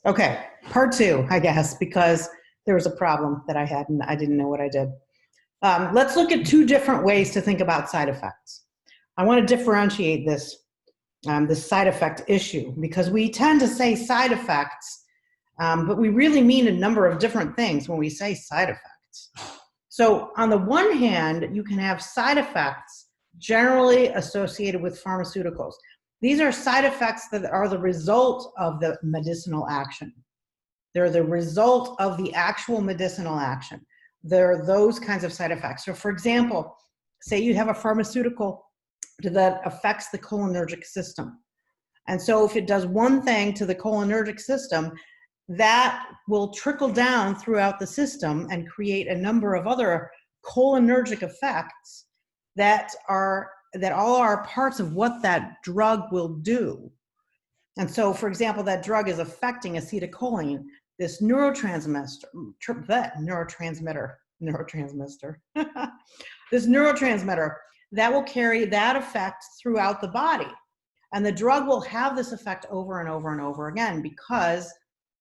Okay, part two, I guess, because there was a problem that I had and I didn't know what I did. Let's look at two different ways to think about side effects. I want to differentiate this side effect issue because we tend to say side effects, but we really mean a number of different things when we say side effects. So on the one hand, you can have side effects generally associated with pharmaceuticals. These are side effects that are the result of the medicinal action. They're the result of the actual medicinal action. There are those kinds of side effects. So for example, say you have a pharmaceutical that affects the cholinergic system. And so if it does one thing to the cholinergic system, that will trickle down throughout the system and create a number of other cholinergic effects that all are parts of what that drug will do. And so, for example, that drug is affecting acetylcholine, this neurotransmitter, this neurotransmitter that will carry that effect throughout the body. And the drug will have this effect over and over and over again because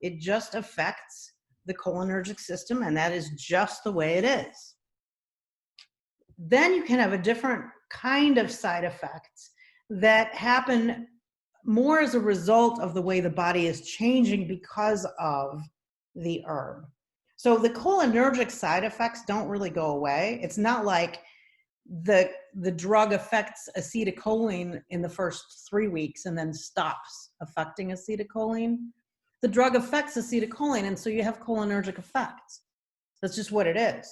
it just affects the cholinergic system, and that is just the way it is. Then you can have a different kind of side effects that happen more as a result of the way the body is changing because of the herb. So the cholinergic side effects don't really go away. It's not like the drug affects acetylcholine in the first 3 weeks and then stops affecting acetylcholine. The drug affects acetylcholine, and so you have cholinergic effects. That's just what it is.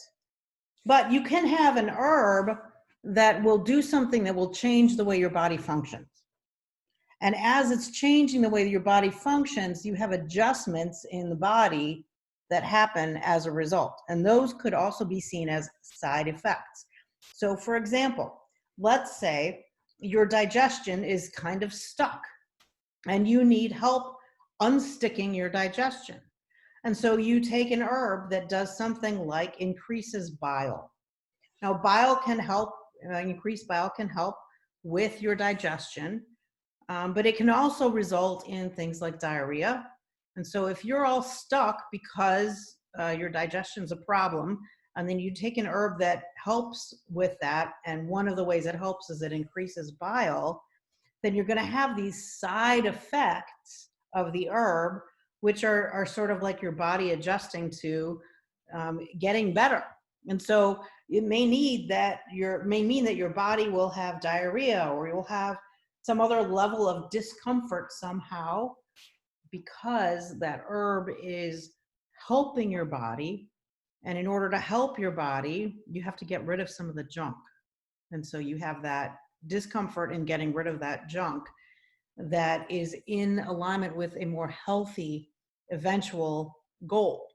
But you can have an herb that will do something that will change the way your body functions. And as it's changing the way your body functions, you have adjustments in the body that happen as a result. And those could also be seen as side effects. So for example, let's say your digestion is kind of stuck and you need help unsticking your digestion. And so you take an herb that does something like increases bile. Now bile can help, increased bile can help with your digestion, but it can also result in things like diarrhea. And so if you're all stuck because your digestion's a problem, and then you take an herb that helps with that, and one of the ways it helps is it increases bile, then you're going to have these side effects of the herb, which are sort of like your body adjusting to getting better. And so it may mean that your body will have diarrhea, or you'll have some other level of discomfort somehow because that herb is helping your body. And in order to help your body, you have to get rid of some of the junk. And so you have that discomfort in getting rid of that junk that is in alignment with a more healthy eventual goal.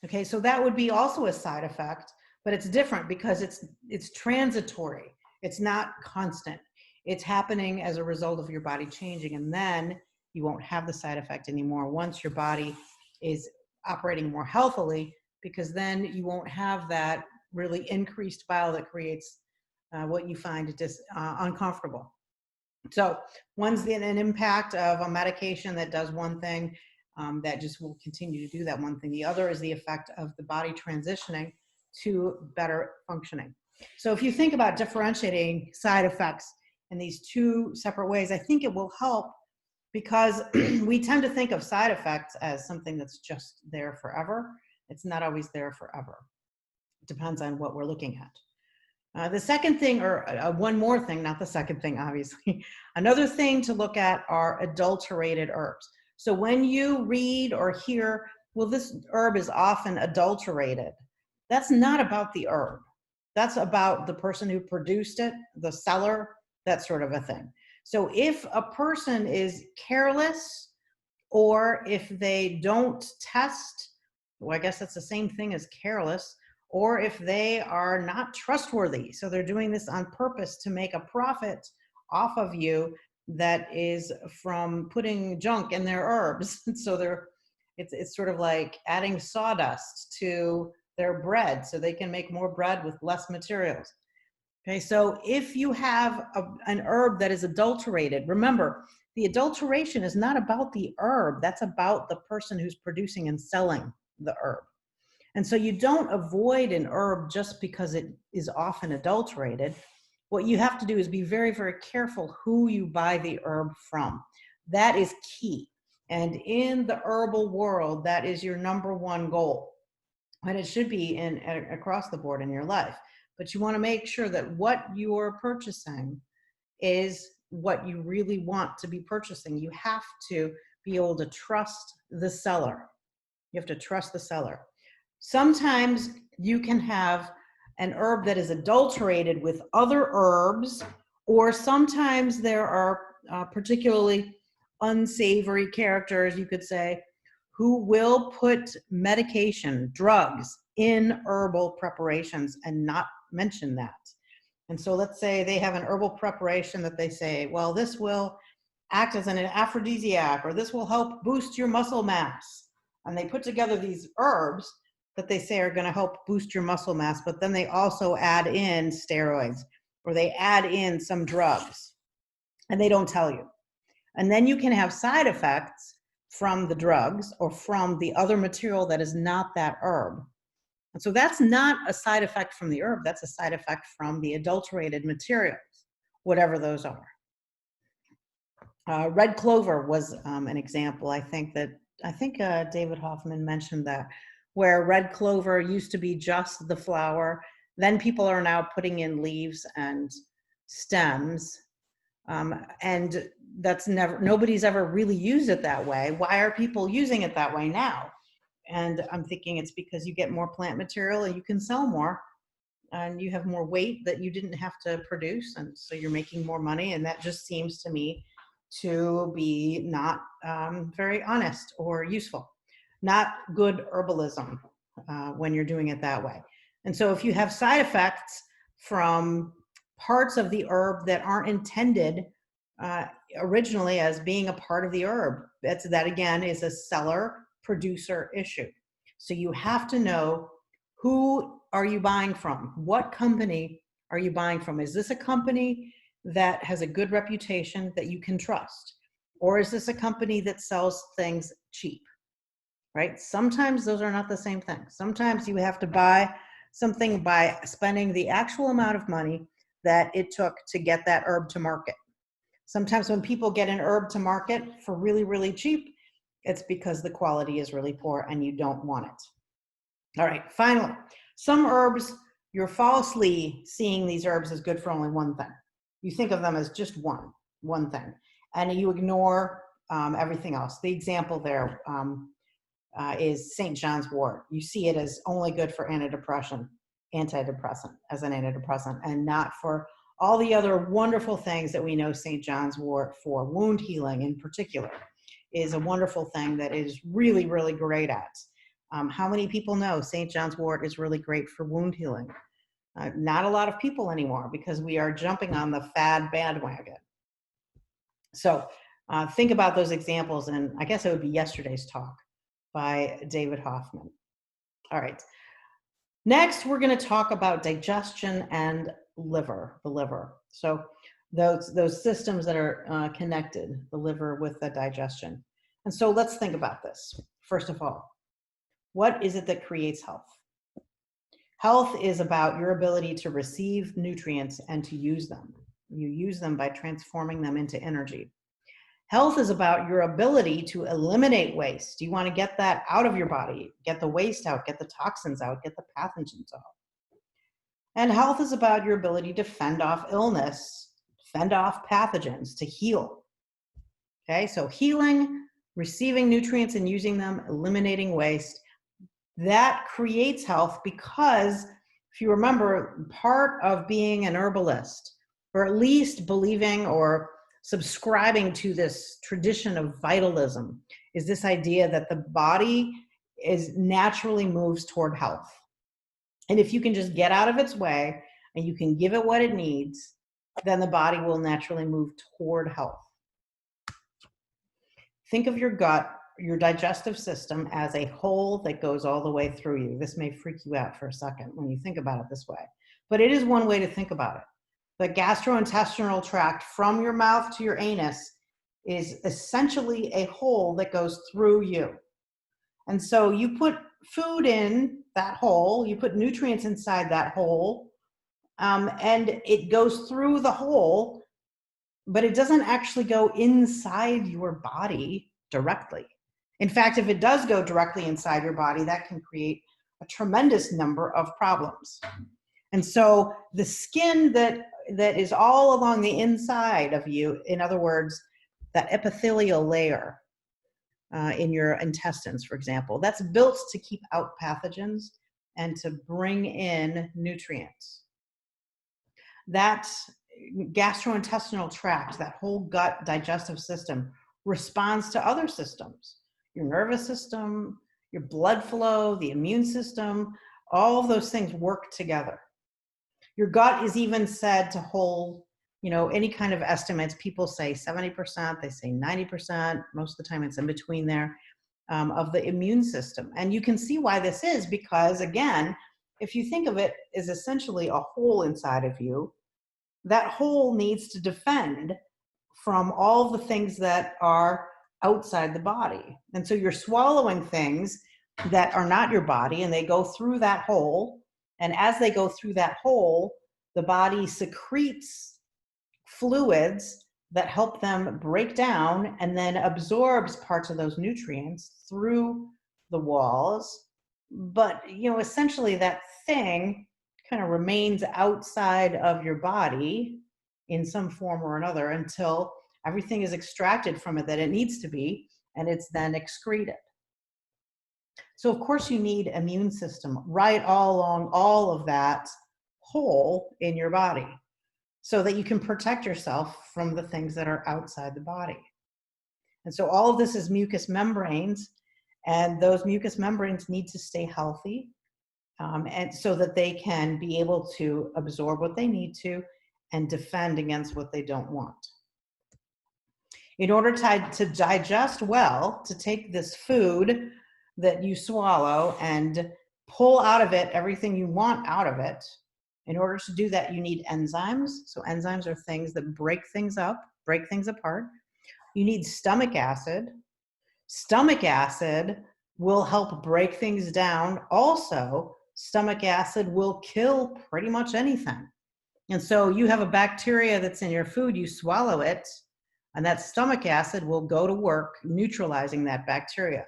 Okay, so that would be also a side effect, but it's different because it's transitory. It's not constant. It's happening as a result of your body changing, and then you won't have the side effect anymore once your body is operating more healthily, because then you won't have that really increased bile that creates what you find uncomfortable. So one's an impact of a medication that does one thing that just will continue to do that one thing. The other is the effect of the body transitioning to better functioning. So if you think about differentiating side effects in these two separate ways, I think it will help, because we tend to think of side effects as something that's just there forever. It's not always there forever. It depends on what we're looking at. The second thing, or one more thing, not the second thing, obviously. Another thing to look at are adulterated herbs. So when you read or hear, well, this herb is often adulterated, that's not about the herb. That's about the person who produced it, the seller, that sort of a thing. So if a person is careless, or if they don't test, well, I guess that's the same thing as careless, or if they are not trustworthy, so they're doing this on purpose to make a profit off of you that is from putting junk in their herbs. So it's sort of like adding sawdust to their bread so they can make more bread with less materials. Okay, so if you have an herb that is adulterated, remember, the adulteration is not about the herb. That's about the person who's producing and selling the herb. And so you don't avoid an herb just because it is often adulterated. What you have to do is be very, very careful who you buy the herb from. That is key. And in the herbal world, that is your number one goal. And it should be across the board in your life. But you want to make sure that what you're purchasing is what you really want to be purchasing. You have to be able to trust the seller. You have to trust the seller. Sometimes you can have an herb that is adulterated with other herbs, or sometimes there are particularly unsavory characters, you could say, who will put medication, drugs in herbal preparations and not mention that. And so let's say they have an herbal preparation that they say, well, this will act as an aphrodisiac, or this will help boost your muscle mass. And they put together these herbs that they say are going to help boost your muscle mass, but then they also add in steroids, or they add in some drugs, and they don't tell you. And then you can have side effects from the drugs or from the other material that is not that herb. And so that's not a side effect from the herb, that's a side effect from the adulterated materials, whatever those are. Red clover was an example. I think David Hoffman mentioned that, where red clover used to be just the flower. Then people are now putting in leaves and stems. And that's nobody's ever really used it that way. Why are people using it that way now? And I'm thinking it's because you get more plant material and you can sell more, and you have more weight that you didn't have to produce. And so you're making more money. And that just seems to me to be not very honest or useful. Not good herbalism when you're doing it that way. And so if you have side effects from parts of the herb that aren't intended originally as being a part of the herb, that again is a seller-producer issue. So you have to know, who are you buying from? What company are you buying from? Is this a company that has a good reputation that you can trust? Or is this a company that sells things cheap? Right? Sometimes those are not the same thing. Sometimes you have to buy something by spending the actual amount of money that it took to get that herb to market. Sometimes when people get an herb to market for really, really cheap, it's because the quality is really poor and you don't want it. All right, finally, some herbs, you're falsely seeing these herbs as good for only one thing. You think of them as just one thing, and you ignore everything else. The example there is St. John's wort. You see it as only good for antidepressant, as an antidepressant, and not for all the other wonderful things that we know St. John's wort for. Wound healing in particular is a wonderful thing that is really, really great at. How many people know St. John's wort is really great for wound healing? Not a lot of people anymore, because we are jumping on the fad bandwagon. So think about those examples, and I guess it would be yesterday's talk by David Hoffman. All right. Next, we're going to talk about digestion and the liver. So those systems that are connected, the liver with the digestion. And so let's think about this. First of all, what is it that creates health? Health is about your ability to receive nutrients and to use them. You use them by transforming them into energy. Health is about your ability to eliminate waste. You want to get that out of your body, get the waste out, get the toxins out, get the pathogens out. And health is about your ability to fend off illness, fend off pathogens, to heal. Okay, so healing, receiving nutrients and using them, eliminating waste, that creates health, because if you remember, part of being an herbalist, or at least believing or subscribing to this tradition of vitalism, is this idea that the body naturally moves toward health. And if you can just get out of its way and you can give it what it needs, then the body will naturally move toward health. Think of your gut, your digestive system, as a hole that goes all the way through you. This may freak you out for a second when you think about it this way, but it is one way to think about it. The gastrointestinal tract from your mouth to your anus is essentially a hole that goes through you. And so you put food in that hole, you put nutrients inside that hole, and it goes through the hole, but it doesn't actually go inside your body directly. In fact, if it does go directly inside your body, that can create a tremendous number of problems. And so the skin that is all along the inside of you, in other words, that epithelial layer in your intestines, for example, that's built to keep out pathogens and to bring in nutrients. That gastrointestinal tract, that whole gut digestive system, responds to other systems, your nervous system, your blood flow, the immune system. All of those things work together. Your gut is even said to hold, any kind of estimates. People say 70%, they say 90%. Most of the time it's in between there, of the immune system. And you can see why this is, because again, if you think of it as essentially a hole inside of you, that hole needs to defend from all the things that are outside the body. And so you're swallowing things that are not your body, and they go through that hole. And as they go through that hole, the body secretes fluids that help them break down and then absorbs parts of those nutrients through the walls. But, essentially that thing kind of remains outside of your body in some form or another until everything is extracted from it that it needs to be, and it's then excreted. So of course you need immune system right all along all of that hole in your body, so that you can protect yourself from the things that are outside the body. And so all of this is mucous membranes, and those mucous membranes need to stay healthy, and so that they can be able to absorb what they need to and defend against what they don't want. In order to digest well, to take this food that you swallow and pull out of it everything you want out of it, in order to do that, you need enzymes. So enzymes are things that break things up, break things apart. You need stomach acid. Stomach acid will help break things down. Also, stomach acid will kill pretty much anything. And so you have a bacteria that's in your food, you swallow it, and that stomach acid will go to work neutralizing that bacteria.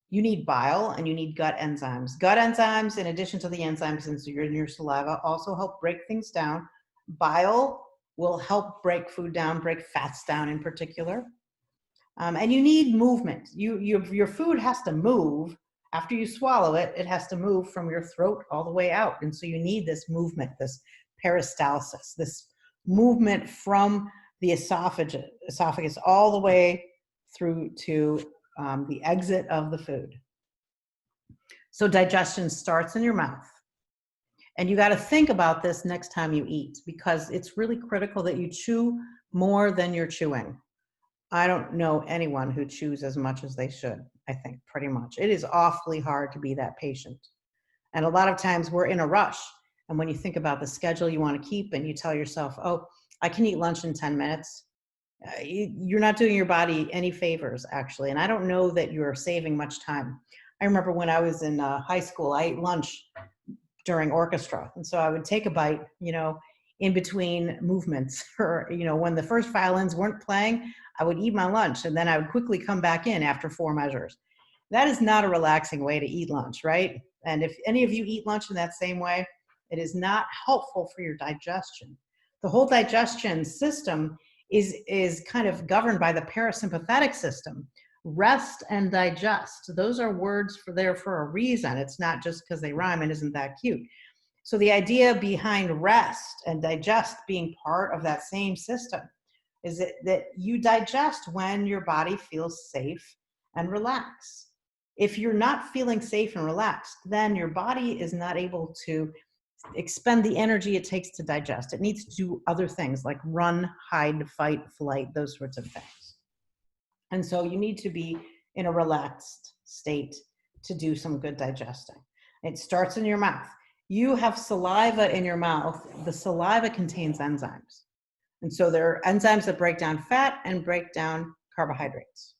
You need bile and you need gut enzymes. Gut enzymes, in addition to the enzymes in your saliva, also help break things down. Bile will help break food down, break fats down in particular. And you need movement. Your food has to move. After you swallow it, it has to move from your throat all the way out. And so you need this movement, this peristalsis, this movement from the esophagus all the way through to the exit of the food. So digestion starts in your mouth. And you got to think about this next time you eat, because it's really critical that you chew more than you're chewing. I don't know anyone who chews as much as they should, I think, pretty much. It is awfully hard to be that patient. And a lot of times we're in a rush. And when you think about the schedule you want to keep and you tell yourself, oh, I can eat lunch in 10 minutes, you're not doing your body any favors, actually. And I don't know that you're saving much time. I remember when I was in high school, I ate lunch during orchestra. And so I would take a bite, in between movements, or, when the first violins weren't playing, I would eat my lunch and then I would quickly come back in after 4 measures. That is not a relaxing way to eat lunch, right? And if any of you eat lunch in that same way, it is not helpful for your digestion. The whole digestion system is kind of governed by the parasympathetic system. Rest and digest, those are words there for a reason. It's not just because they rhyme and isn't that cute. So the idea behind rest and digest being part of that same system is that you digest when your body feels safe and relaxed. If you're not feeling safe and relaxed, then your body is not able to expend the energy it takes to digest. It needs to do other things like run, hide, fight, flight, those sorts of things. And so you need to be in a relaxed state to do some good digesting. It starts in your mouth. You have saliva in your mouth. The saliva contains enzymes. And so there are enzymes that break down fat and break down carbohydrates.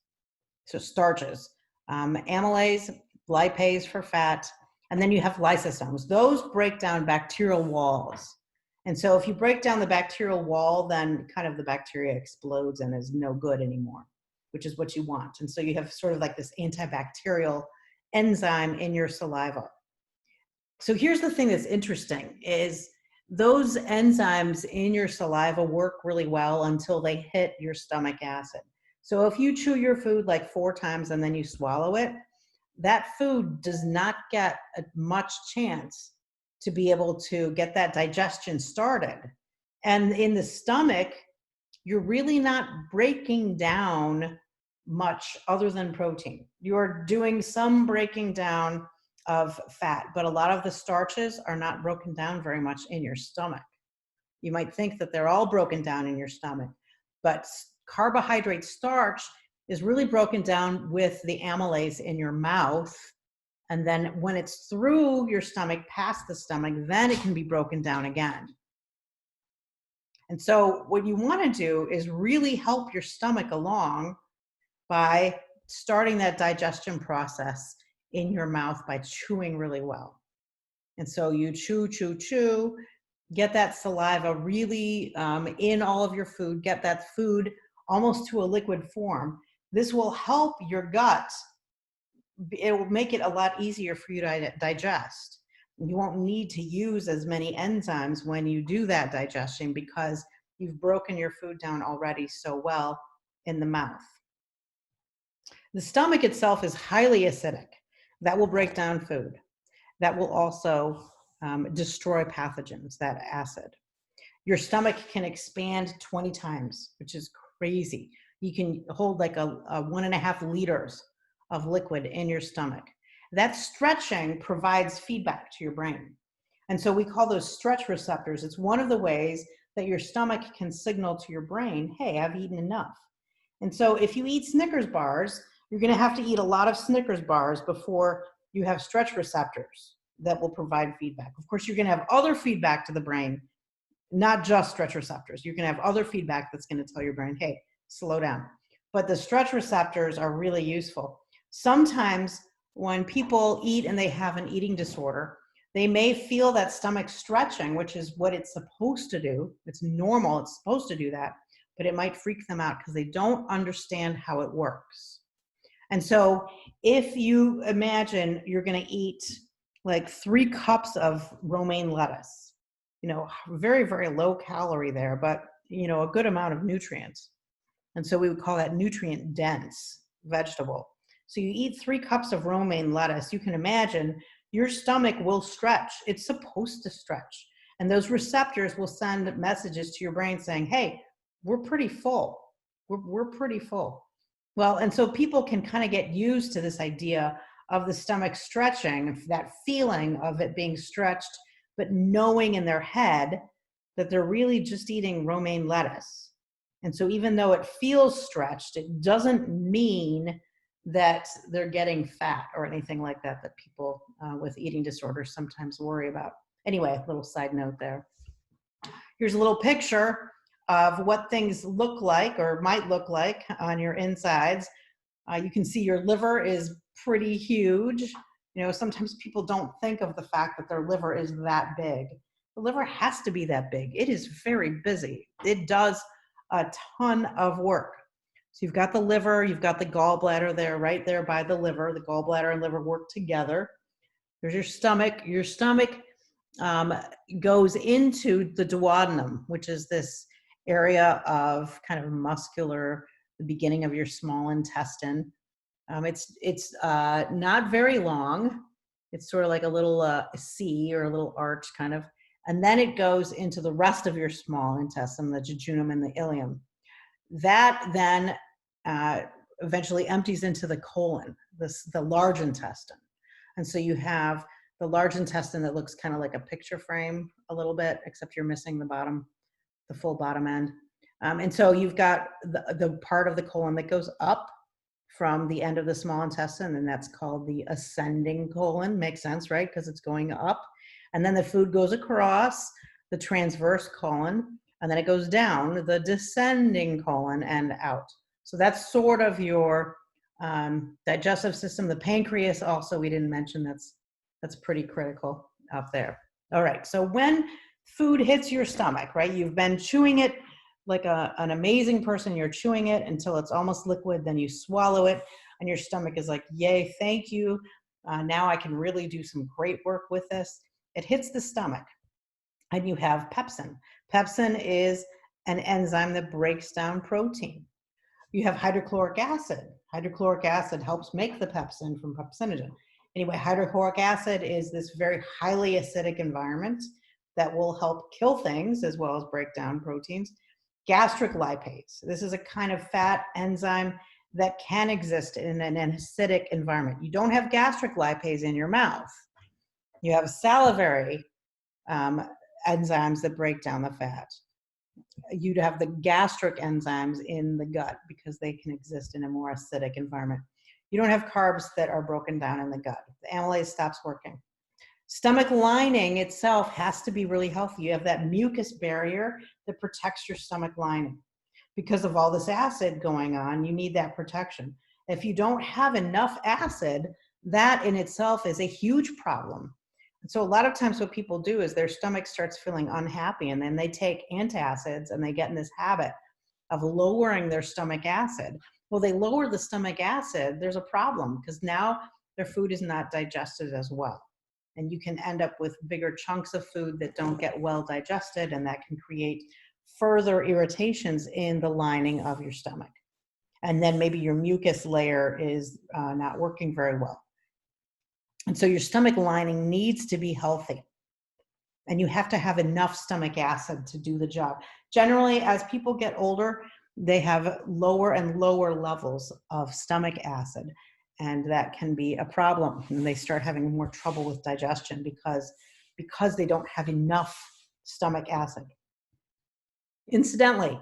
So starches, amylase, lipase for fat, and then you have lysosomes. Those break down bacterial walls. And so if you break down the bacterial wall, then kind of the bacteria explodes and is no good anymore, which is what you want. And so you have sort of like this antibacterial enzyme in your saliva. So here's the thing that's interesting is those enzymes in your saliva work really well until they hit your stomach acid. So if you chew your food like 4 times and then you swallow it, that food does not get much chance to be able to get that digestion started. And in the stomach, you're really not breaking down much other than protein. You're doing some breaking down of fat, but a lot of the starches are not broken down very much in your stomach. You might think that they're all broken down in your stomach, but carbohydrate starch is really broken down with the amylase in your mouth. And then when it's through your stomach, past the stomach, then it can be broken down again. And so what you want to do is really help your stomach along by starting that digestion process in your mouth by chewing really well. And so you chew, chew, chew, get that saliva really in all of your food, get that food almost to a liquid form. This will help your gut. It will make it a lot easier for you to digest. You won't need to use as many enzymes when you do that digestion because you've broken your food down already so well in the mouth. The stomach itself is highly acidic. That will break down food. That will also destroy pathogens, that acid. Your stomach can expand 20 times, which is crazy. You can hold like a 1.5 liters of liquid in your stomach. That stretching provides feedback to your brain. And so we call those stretch receptors. It's one of the ways that your stomach can signal to your brain, hey, I've eaten enough. And so if you eat Snickers bars, you're going to have to eat a lot of Snickers bars before you have stretch receptors that will provide feedback. Of course, you're going to have other feedback to the brain, not just stretch receptors. You're going to have other feedback that's going to tell your brain, hey, slow down. But the stretch receptors are really useful. Sometimes when people eat and they have an eating disorder, they may feel that stomach stretching, which is what it's supposed to do. It's normal, it's supposed to do that, but it might freak them out because they don't understand how it works. And so if you imagine you're going to eat like 3 cups of romaine lettuce, very, very low calorie there, but, a good amount of nutrients. And so we would call that nutrient dense vegetable. So you eat 3 cups of romaine lettuce, you can imagine your stomach will stretch. It's supposed to stretch. And those receptors will send messages to your brain saying, hey, we're pretty full. We're pretty full. Well, and so people can kind of get used to this idea of the stomach stretching, that feeling of it being stretched, but knowing in their head that they're really just eating romaine lettuce. And so even though it feels stretched, it doesn't mean that they're getting fat or anything like that people with eating disorders sometimes worry about. Anyway, a little side note there. Here's a little picture of what things look like or might look like on your insides. You can see your liver is pretty huge. Sometimes people don't think of the fact that their liver is that big. The liver has to be that big. It is very busy. It does a ton of work. So you've got the liver, you've got the gallbladder there, right there by the liver. The gallbladder and liver work together. There's your stomach. Your stomach goes into the duodenum, which is this area of kind of muscular, the beginning of your small intestine. It's not very long. It's sort of like a little C or a little arch kind of. And then it goes into the rest of your small intestine, the jejunum and the ileum. That then eventually empties into the colon, the large intestine. And so you have the large intestine that looks kind of like a picture frame a little bit, except you're missing the bottom, the full bottom end. And so you've got the part of the colon that goes up from the end of the small intestine, and that's called the ascending colon. Makes sense, right? Because it's going up. And then the food goes across the transverse colon, and then it goes down the descending colon and out. So that's sort of your digestive system. The pancreas also, we didn't mention, that's pretty critical up there. All right, so when food hits your stomach, right, you've been chewing it like an amazing person, you're chewing it until it's almost liquid, then you swallow it, and your stomach is like, yay, thank you. Now I can really do some great work with this. It hits the stomach, and you have pepsin. Pepsin is an enzyme that breaks down protein. You have hydrochloric acid. Hydrochloric acid helps make the pepsin from pepsinogen. Anyway, hydrochloric acid is this very highly acidic environment that will help kill things as well as break down proteins. Gastric lipase. This is a kind of fat enzyme that can exist in an acidic environment. You don't have gastric lipase in your mouth. You have salivary enzymes that break down the fat. You'd have the gastric enzymes in the gut because they can exist in a more acidic environment. You don't have carbs that are broken down in the gut. The amylase stops working. Stomach lining itself has to be really healthy. You have that mucus barrier that protects your stomach lining. Because of all this acid going on, you need that protection. If you don't have enough acid, that in itself is a huge problem. And so a lot of times what people do is their stomach starts feeling unhappy, and then they take antacids and they get in this habit of lowering their stomach acid. Well, they lower the stomach acid, there's a problem because now their food is not digested as well. And you can end up with bigger chunks of food that don't get well digested, and that can create further irritations in the lining of your stomach. And then maybe your mucus layer is not working very well. And so your stomach lining needs to be healthy. And you have to have enough stomach acid to do the job. Generally, as people get older, they have lower and lower levels of stomach acid. And that can be a problem. And they start having more trouble with digestion because they don't have enough stomach acid. Incidentally,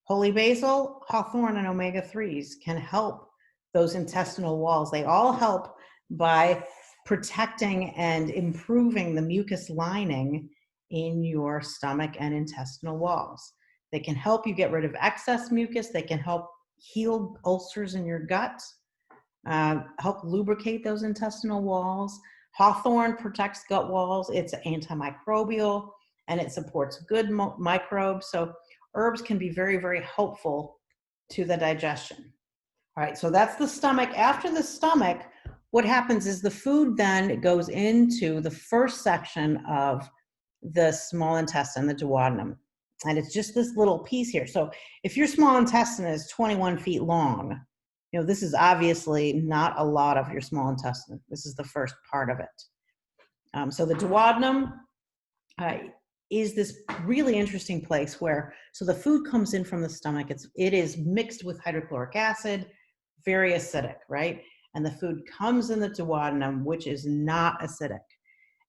holy basil, hawthorn, and omega-3s can help those intestinal walls. They all help by protecting and improving the mucus lining in your stomach and intestinal walls. They can help you get rid of excess mucus. They can help heal ulcers in your gut, help lubricate those intestinal walls. Hawthorn protects gut walls. It's antimicrobial, and it supports good microbes. So herbs can be very, very helpful to the digestion. All right, so that's the stomach. After the stomach, what happens is the food then goes into the first section of the small intestine, the duodenum. And it's just this little piece here. So if your small intestine is 21 feet long, this is obviously not a lot of your small intestine. This is the first part of it. So the duodenum is this really interesting place where, so the food comes in from the stomach. It is mixed with hydrochloric acid, very acidic, right? And the food comes in the duodenum, which is not acidic.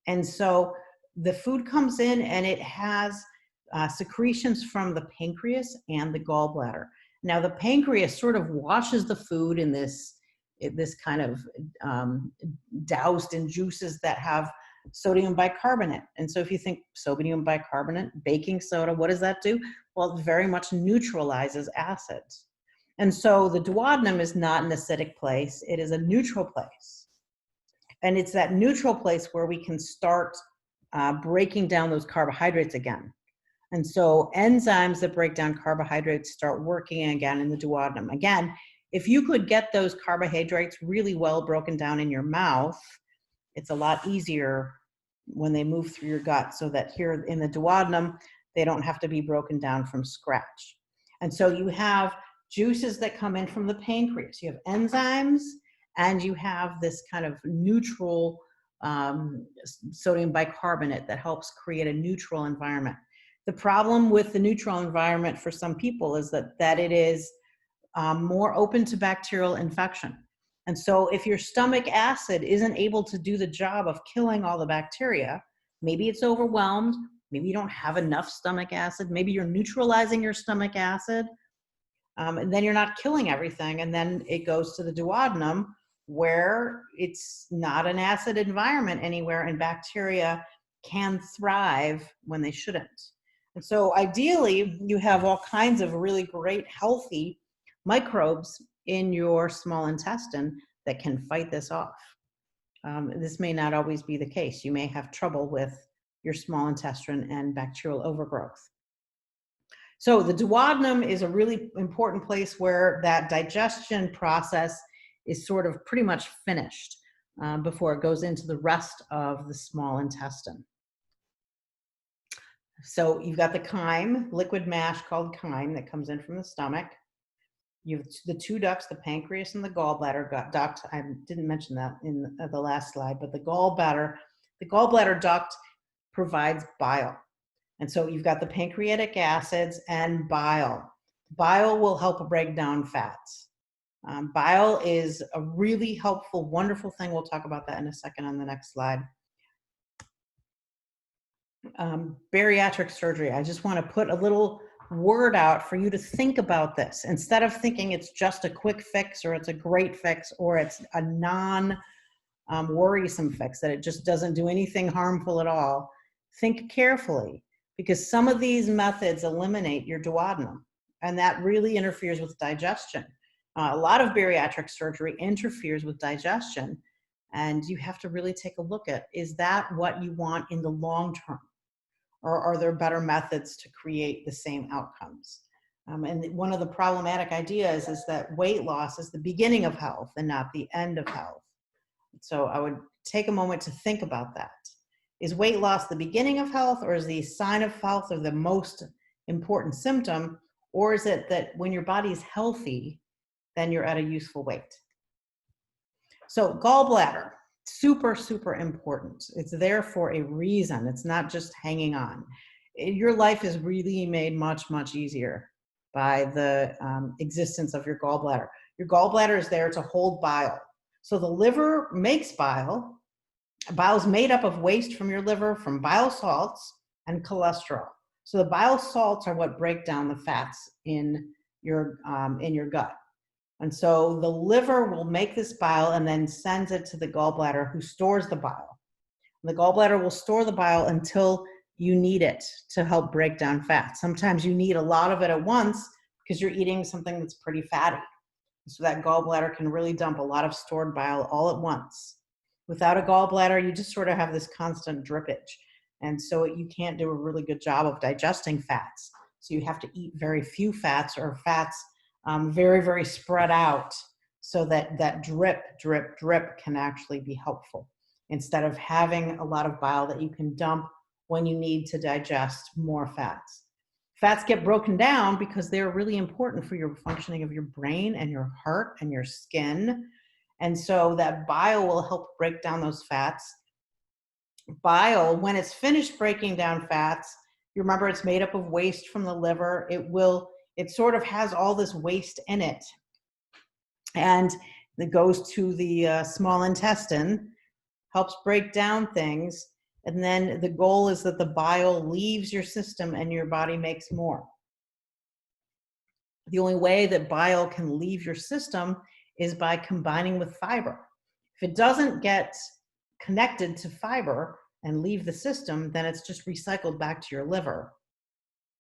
And so the food comes in and it has secretions from the pancreas and the gallbladder. Now the pancreas sort of washes the food in this kind of doused in juices that have sodium bicarbonate. And so if you think sodium bicarbonate, baking soda, what does that do? Well, it very much neutralizes acids. And so the duodenum is not an acidic place. It is a neutral place. And it's that neutral place where we can start breaking down those carbohydrates again. And so enzymes that break down carbohydrates start working again in the duodenum. Again, if you could get those carbohydrates really well broken down in your mouth, it's a lot easier when they move through your gut, so that here in the duodenum, they don't have to be broken down from scratch. And so you have juices that come in from the pancreas. You have enzymes, and you have this kind of neutral sodium bicarbonate that helps create a neutral environment. The problem with the neutral environment for some people is that it is more open to bacterial infection. And so if your stomach acid isn't able to do the job of killing all the bacteria, maybe it's overwhelmed, maybe you don't have enough stomach acid, maybe you're neutralizing your stomach acid, and then you're not killing everything, and then it goes to the duodenum where it's not an acid environment anywhere, and bacteria can thrive when they shouldn't. And so ideally, you have all kinds of really great, healthy microbes in your small intestine that can fight this off. This may not always be the case. You may have trouble with your small intestine and bacterial overgrowth. So the duodenum is a really important place where that digestion process is sort of pretty much finished before it goes into the rest of the small intestine. So you've got the chyme, liquid mash called chyme that comes in from the stomach. You have the two ducts, the pancreas and the gallbladder duct. I didn't mention that in the last slide, but the gallbladder duct provides bile. And so you've got the pancreatic acids and bile. Bile will help break down fats. Bile is a really helpful, wonderful thing. We'll talk about that in a second on the next slide. Bariatric surgery. I just want to put a little word out for you to think about this. Instead of thinking it's just a quick fix or it's a great fix or it's a non-worrisome fix, that it just doesn't do anything harmful at all, think carefully, because some of these methods eliminate your duodenum, and that really interferes with digestion. A lot of bariatric surgery interferes with digestion, and you have to really take a look at, is that what you want in the long term? Or are there better methods to create the same outcomes? And one of the problematic ideas is that weight loss is the beginning of health and not the end of health. So I would take a moment to think about that. Is weight loss the beginning of health, or is the sign of health, or the most important symptom? Or is it that when your body's healthy, then you're at a useful weight? So gallbladder, super, super important. It's there for a reason. It's not just hanging on. Your life is really made much, much easier by the existence of your gallbladder. Your gallbladder is there to hold bile. So the liver makes bile. Bile is made up of waste from your liver, from bile salts and cholesterol. So the bile salts are what break down the fats in your gut. And so the liver will make this bile and then sends it to the gallbladder, who stores the bile. The gallbladder will store the bile until you need it to help break down fat. Sometimes you need a lot of it at once because you're eating something that's pretty fatty. So that gallbladder can really dump a lot of stored bile all at once. Without a gallbladder, you just sort of have this constant drippage. And so you can't do a really good job of digesting fats. So you have to eat very few fats, or fats very, very spread out, so that that drip, drip, drip can actually be helpful, instead of having a lot of bile that you can dump when you need to digest more fats. Fats get broken down because they're really important for your functioning of your brain and your heart and your skin. And so that bile will help break down those fats. Bile, when it's finished breaking down fats, you remember it's made up of waste from the liver. It sort of has all this waste in it. And it goes to the small intestine, helps break down things. And then the goal is that the bile leaves your system and your body makes more. The only way that bile can leave your system is by combining with fiber. If it doesn't get connected to fiber and leave the system, then it's just recycled back to your liver,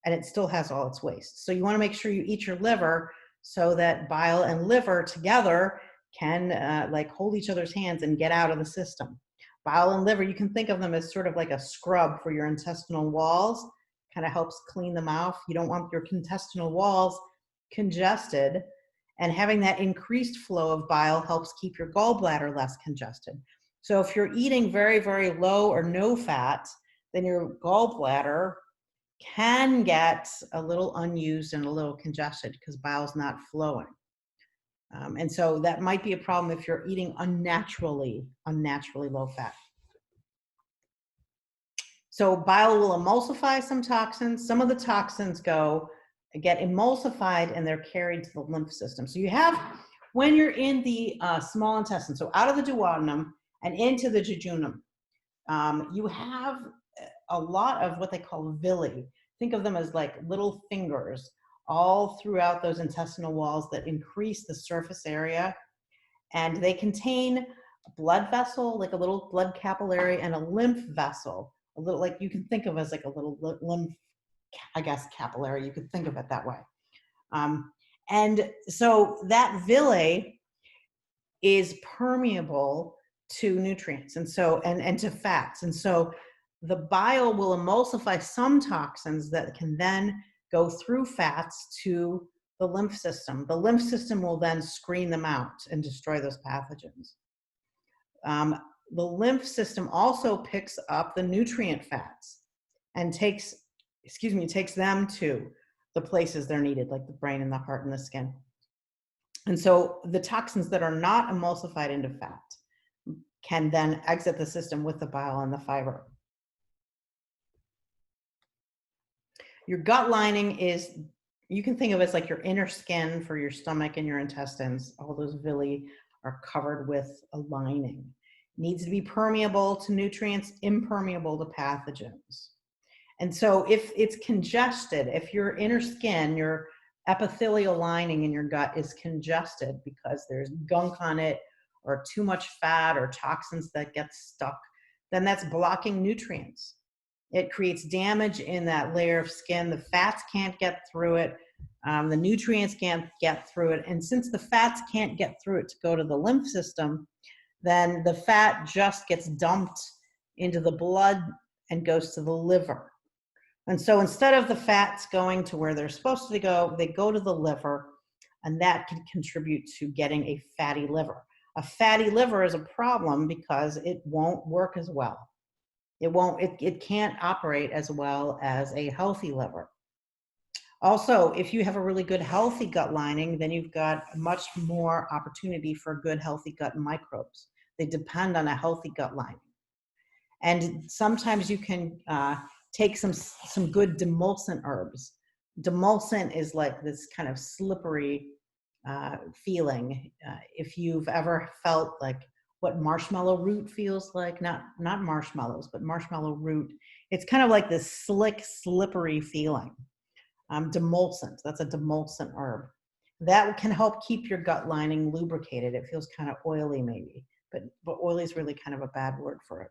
and it still has all its waste. So you want to make sure you eat your liver so that bile and liver together can like hold each other's hands and get out of the system. Bile and liver, you can think of them as sort of like a scrub for your intestinal walls, kind of helps clean them out. You don't want your intestinal walls congested, and having that increased flow of bile helps keep your gallbladder less congested. So if you're eating very, very low or no fat, then your gallbladder can get a little unused and a little congested because bile's not flowing. And so that might be a problem if you're eating unnaturally low fat. So bile will emulsify some toxins. Some of the toxins get emulsified and they're carried to the lymph system. So you have, when you're in the small intestine, so out of the duodenum and into the jejunum, you have a lot of what they call villi. Think of them as like little fingers all throughout those intestinal walls that increase the surface area. And they contain a blood vessel, like a little blood capillary, and a lymph vessel, a little, like you can think of as like a little lymph I guess, capillary. You could think of it that way. And so that villi is permeable to nutrients and to fats. And so the bile will emulsify some toxins that can then go through fats to the lymph system. The lymph system will then screen them out and destroy those pathogens. The lymph system also picks up the nutrient fats and takes them to the places they're needed, like the brain and the heart and the skin. And so the toxins that are not emulsified into fat can then exit the system with the bile and the fiber. Your gut lining is, you can think of it as like your inner skin for your stomach and your intestines. All those villi are covered with a lining. It needs to be permeable to nutrients, impermeable to pathogens. And so if it's congested, if your inner skin, your epithelial lining in your gut is congested because there's gunk on it or too much fat or toxins that get stuck, then that's blocking nutrients. It creates damage in that layer of skin. The fats can't get through it. The nutrients can't get through it. And since the fats can't get through it to go to the lymph system, then the fat just gets dumped into the blood and goes to the liver. And so instead of the fats going to where they're supposed to go, they go to the liver, and that can contribute to getting a fatty liver. A fatty liver is a problem because it won't work as well. It can't operate as well as a healthy liver. Also, if you have a really good healthy gut lining, then you've got much more opportunity for good healthy gut microbes. They depend on a healthy gut lining. And sometimes you can take some good demulcent herbs. Demulcent is like this kind of slippery feeling. If you've ever felt like what marshmallow root feels like, not marshmallows, but marshmallow root, it's kind of like this slick, slippery feeling. Demulcent, that's a demulcent herb. That can help keep your gut lining lubricated. It feels kind of oily maybe, but oily is really kind of a bad word for it.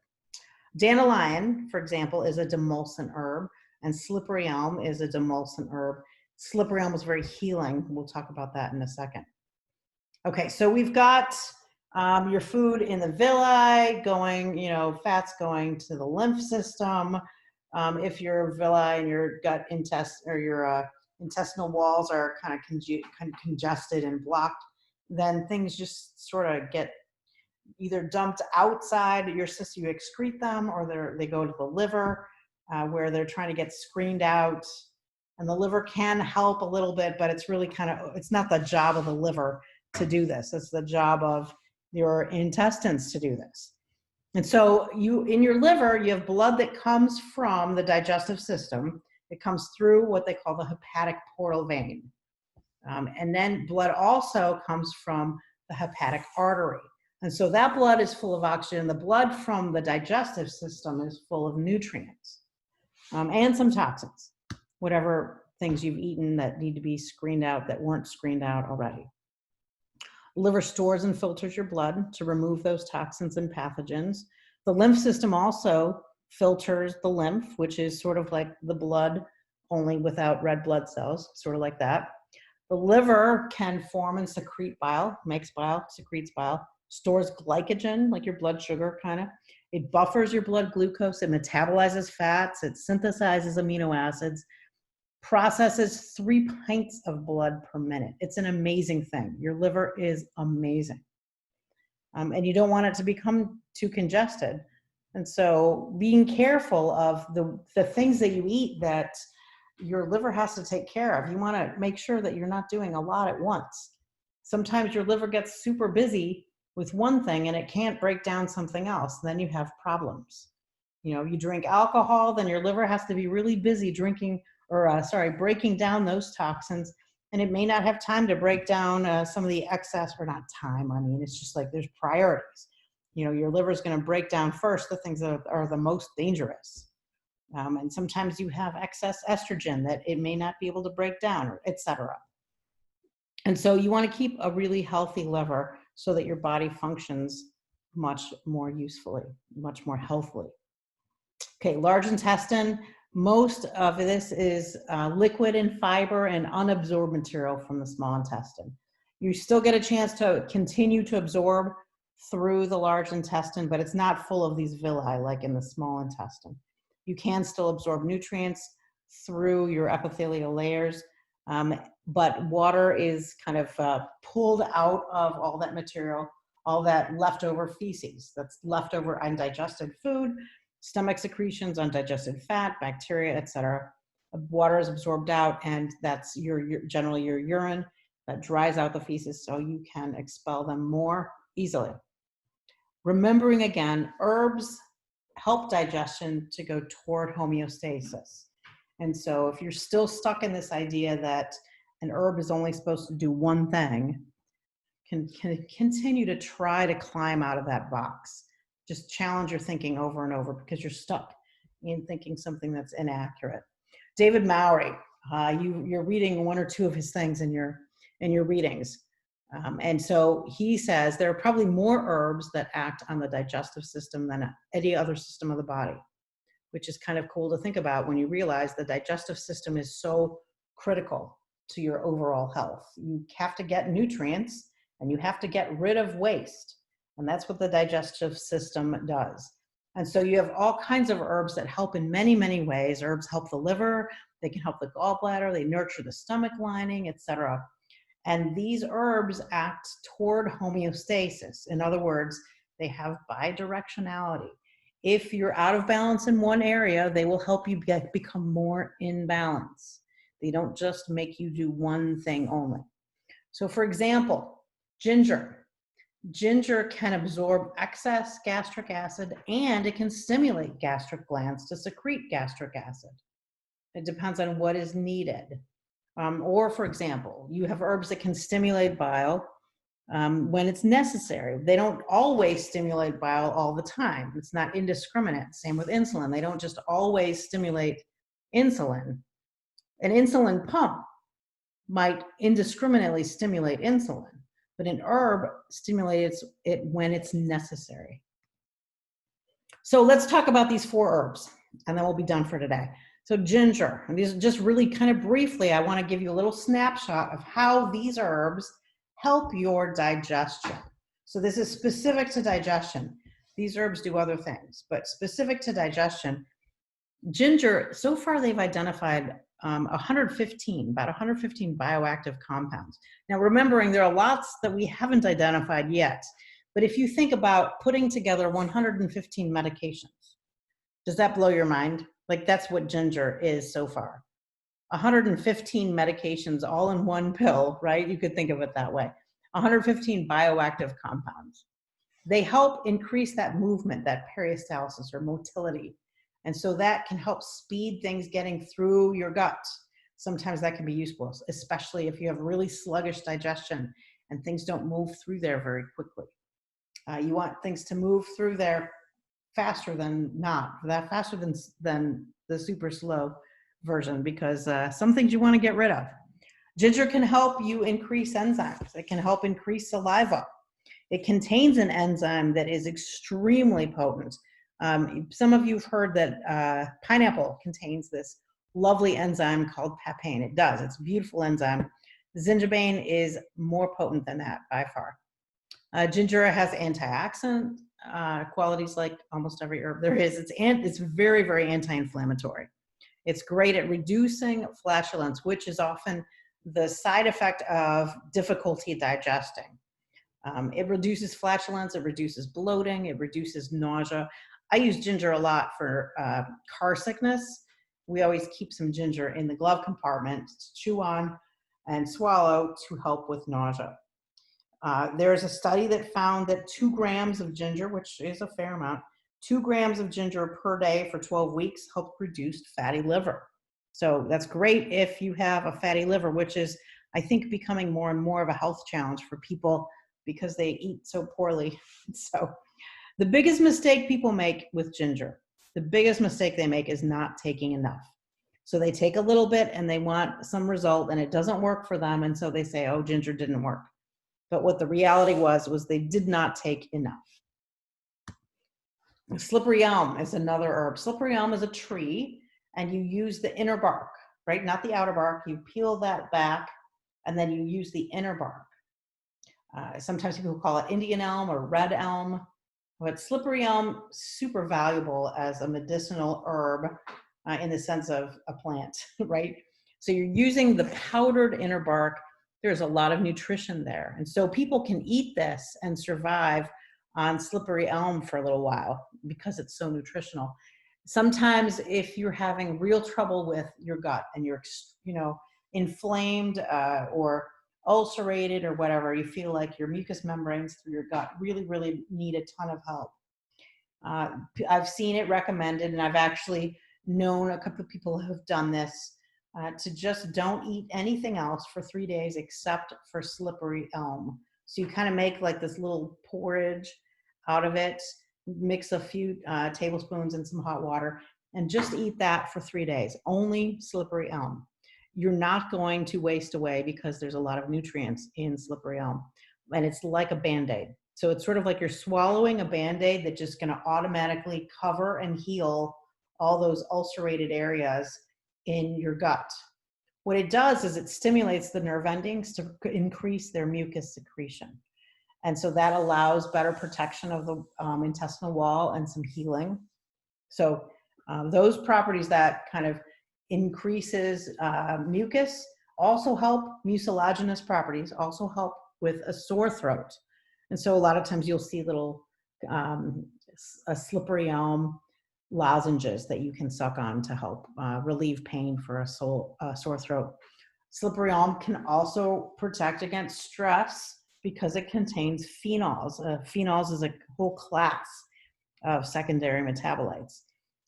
Dandelion, for example, is a demulcent herb, and slippery elm is a demulcent herb. Slippery elm is very healing. We'll talk about that in a second. Okay, so we've got your food in the villi going, fats going to the lymph system. If your villi and your gut or your intestinal walls are kind of congested and blocked, then things just sort of get either dumped outside your system, you excrete them, or they go to the liver where they're trying to get screened out. And the liver can help a little bit, but it's really it's not the job of the liver to do this. It's the job of your intestines to do this. And so in your liver, you have blood that comes from the digestive system. It comes through what they call the hepatic portal vein. And then blood also comes from the hepatic artery. And so that blood is full of oxygen. The blood from the digestive system is full of nutrients and some toxins, whatever things you've eaten that need to be screened out that weren't screened out already. Liver stores and filters your blood to remove those toxins and pathogens. The lymph system also filters the lymph, which is sort of like the blood, only without red blood cells, sort of like that. The liver can form and secrete bile, makes bile, secretes bile, stores glycogen, like your blood sugar kind of. It buffers your blood glucose, it metabolizes fats, it synthesizes amino acids, processes 3 pints of blood per minute. It's an amazing thing. Your liver is amazing. And you don't want it to become too congested. And so being careful of the things that you eat that your liver has to take care of. You want to make sure that you're not doing a lot at once. Sometimes your liver gets super busy with one thing and it can't break down something else. Then you have problems. You drink alcohol, then your liver has to be really busy breaking down those toxins, and it may not have time to break down some of the excess, or not time. I mean, it's just like there's priorities. Your liver is going to break down first the things that are the most dangerous. And sometimes you have excess estrogen that it may not be able to break down, etc. And so you want to keep a really healthy liver so that your body functions much more usefully, much more healthily. Okay, large intestine, Most of this is liquid and fiber and unabsorbed material from the small intestine. You still get a chance to continue to absorb through the large intestine, but it's not full of these villi like in the small intestine. You can still absorb nutrients through your epithelial layers, but water is kind of pulled out of all that material, all that leftover feces, that's leftover undigested food, stomach secretions, undigested fat, bacteria, etc. Water is absorbed out, and that's generally your urine that dries out the feces so you can expel them more easily. Remembering again, herbs help digestion to go toward homeostasis. And so if you're still stuck in this idea that an herb is only supposed to do one thing, can continue to try to climb out of that box. Just challenge your thinking over and over because you're stuck in thinking something that's inaccurate. David Mowry, you're reading one or two of his things in your readings. And so he says there are probably more herbs that act on the digestive system than any other system of the body, which is kind of cool to think about when you realize the digestive system is so critical to your overall health. You have to get nutrients and you have to get rid of waste. And that's what the digestive system does. And so you have all kinds of herbs that help in many, many ways. Herbs help the liver, they can help the gallbladder, they nurture the stomach lining, etc. And these herbs act toward homeostasis. In other words, they have bidirectionality. If you're out of balance in one area, they will help you become more in balance. They don't just make you do one thing only. So for example, ginger. Ginger can absorb excess gastric acid and it can stimulate gastric glands to secrete gastric acid. It depends on what is needed. Or for example, you have herbs that can stimulate bile when it's necessary. They don't always stimulate bile all the time. It's not indiscriminate. Same with insulin. They don't just always stimulate insulin. An insulin pump might indiscriminately stimulate insulin, but an herb stimulates it when it's necessary. So let's talk about these 4 herbs, and then we'll be done for today. So ginger, and these just really kind of briefly, I want to give you a little snapshot of how these herbs help your digestion. So this is specific to digestion. These herbs do other things, but specific to digestion, ginger, so far they've identified about 115 bioactive compounds. Now, remembering there are lots that we haven't identified yet, but if you think about putting together 115 medications, does that blow your mind? Like, that's what ginger is so far. 115 medications all in one pill, right? You could think of it that way. 115 bioactive compounds. They help increase that movement, that peristalsis or motility. And so that can help speed things getting through your gut. Sometimes that can be useful, especially if you have really sluggish digestion and things don't move through there very quickly. You want things to move through there faster than the super slow version, because some things you want to get rid of. Ginger can help you increase enzymes. It can help increase saliva. It contains an enzyme that is extremely potent. Some of you have heard that pineapple contains this lovely enzyme called papain. It does. It's a beautiful enzyme. Zingiberine is more potent than that by far. Ginger has antioxidant qualities like almost every herb there is. It's very, very anti-inflammatory. It's great at reducing flatulence, which is often the side effect of difficulty digesting. It reduces flatulence, it reduces bloating, it reduces nausea. I use ginger a lot for car sickness. We always keep some ginger in the glove compartment to chew on and swallow to help with nausea. There is a study that found that 2 grams of ginger, which is a fair amount, 2 grams of ginger per day for 12 weeks helped reduce fatty liver. So that's great if you have a fatty liver, which is, I think, becoming more and more of a health challenge for people because they eat so poorly. So the biggest mistake people make with ginger, the biggest mistake they make is not taking enough. So they take a little bit and they want some result and it doesn't work for them. And so they say, oh, ginger didn't work. But what the reality was they did not take enough. Slippery elm is another herb. Slippery elm is a tree and you use the inner bark, right? Not the outer bark. You peel that back and then you use the inner bark. Sometimes people call it Indian elm or red elm, but slippery elm, super valuable as a medicinal herb in the sense of a plant, right? So you're using the powdered inner bark. There's a lot of nutrition there. And so people can eat this and survive on slippery elm for a little while because it's so nutritional. Sometimes if you're having real trouble with your gut and you're, inflamed or ulcerated or whatever, you feel like your mucous membranes through your gut really need a ton of help. I've seen it recommended, and I've actually known a couple of people who have done this, to just don't eat anything else for 3 days except for slippery elm. So you kind of make like this little porridge out of it, mix a few tablespoons in some hot water, and just eat that for 3 days, only slippery elm. You're not going to waste away because there's a lot of nutrients in slippery elm, and it's like a Band-Aid. So it's sort of like you're swallowing a Band-Aid that's just going to automatically cover and heal all those ulcerated areas in your gut. What it does is it stimulates the nerve endings to increase their mucus secretion. And so that allows better protection of the intestinal wall and some healing. So those properties that kind of increases mucus also help, mucilaginous properties also help with a sore throat. And so a lot of times you'll see little a slippery elm lozenges that you can suck on to help relieve pain for a sore throat. Slippery elm can also protect against stress because it contains phenols. Phenols is a whole class of secondary metabolites.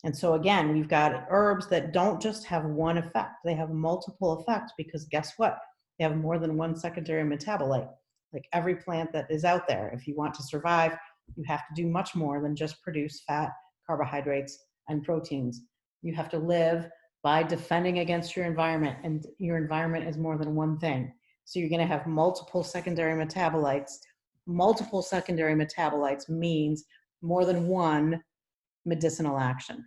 And so again, we've got herbs that don't just have one effect, they have multiple effects, because guess what? They have more than one secondary metabolite. Like every plant that is out there, if you want to survive, you have to do much more than just produce fat, carbohydrates, and proteins. You have to live by defending against your environment, and your environment is more than one thing. So you're going to have multiple secondary metabolites. Multiple secondary metabolites means more than one medicinal action.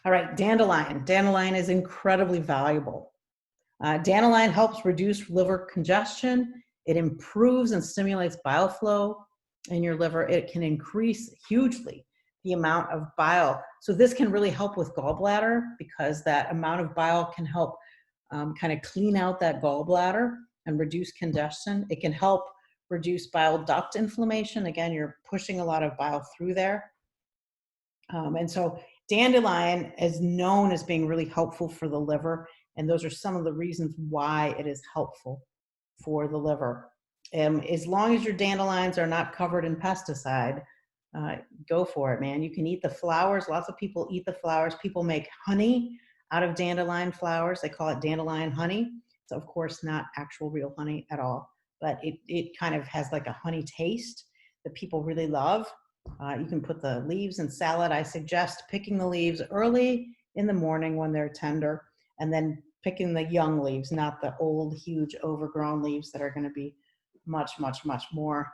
All right, dandelion. Dandelion is incredibly valuable. Dandelion helps reduce liver congestion. It improves and stimulates bile flow in your liver. It can increase hugely the amount of bile. So this can really help with gallbladder, because that amount of bile can help kind of clean out that gallbladder and reduce congestion. It can help reduce bile duct inflammation. Again, you're pushing a lot of bile through there. And so dandelion is known as being really helpful for the liver. And those are some of the reasons why it is helpful for the liver. As long as your dandelions are not covered in pesticide, go for it, man. You can eat the flowers. Lots of people eat the flowers. People make honey out of dandelion flowers. They call it dandelion honey. It's of course not actual real honey at all, but it kind of has like a honey taste that people really love. You can put the leaves in salad. I suggest picking the leaves early in the morning when they're tender, and then picking the young leaves, not the old, huge, overgrown leaves that are going to be much more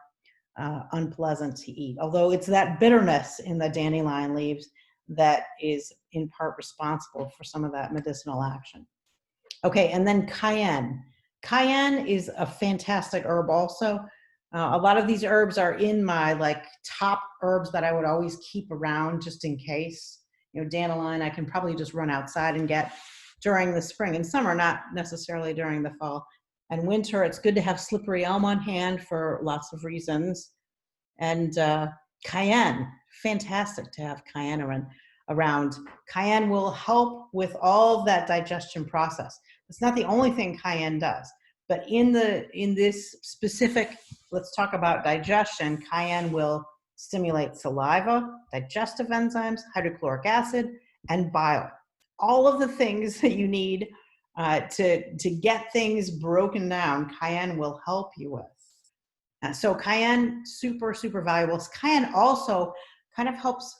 unpleasant to eat. Although it's that bitterness in the dandelion leaves that is in part responsible for some of that medicinal action. Okay, and then cayenne. Cayenne is a fantastic herb also. A lot of these herbs are in my top herbs that I would always keep around just in case. Dandelion, I can probably just run outside and get during the spring and summer, not necessarily during the fall and winter. It's good to have slippery elm on hand for lots of reasons. And cayenne, fantastic to have cayenne around. Cayenne will help with all of that digestion process. It's not the only thing cayenne does, but in this specific, let's talk about digestion, cayenne will stimulate saliva, digestive enzymes, hydrochloric acid, and bile. All of the things that you need to get things broken down, cayenne will help you with. So cayenne, super valuable. Cayenne also kind of helps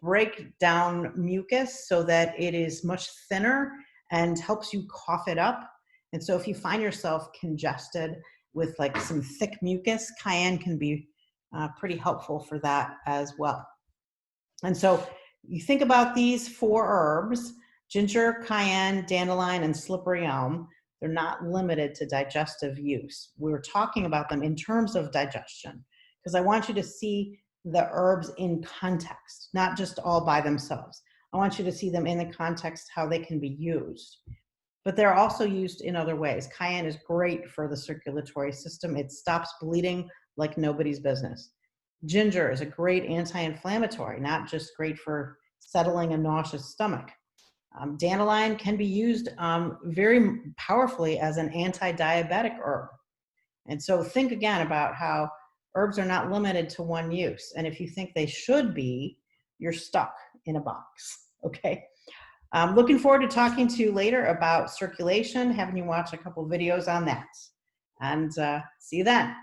break down mucus so that it is much thinner and helps you cough it up. And so if you find yourself congested with some thick mucus, cayenne can be pretty helpful for that as well. And so You think about these 4 herbs: ginger, cayenne, dandelion, and slippery elm. They're not limited to digestive use. We're talking about them in terms of digestion because I want you to see the herbs in context, not just all by themselves. I want you to see them in the context how they can be used. But they're also used in other ways. Cayenne is great for the circulatory system. It stops bleeding like nobody's business. Ginger is a great anti-inflammatory, not just great for settling a nauseous stomach. Dandelion can be used very powerfully as an anti-diabetic herb. And so think again about how herbs are not limited to one use. And if you think they should be, you're stuck in a box, okay? I'm looking forward to talking to you later about circulation, having you watch a couple videos on that. And see you then.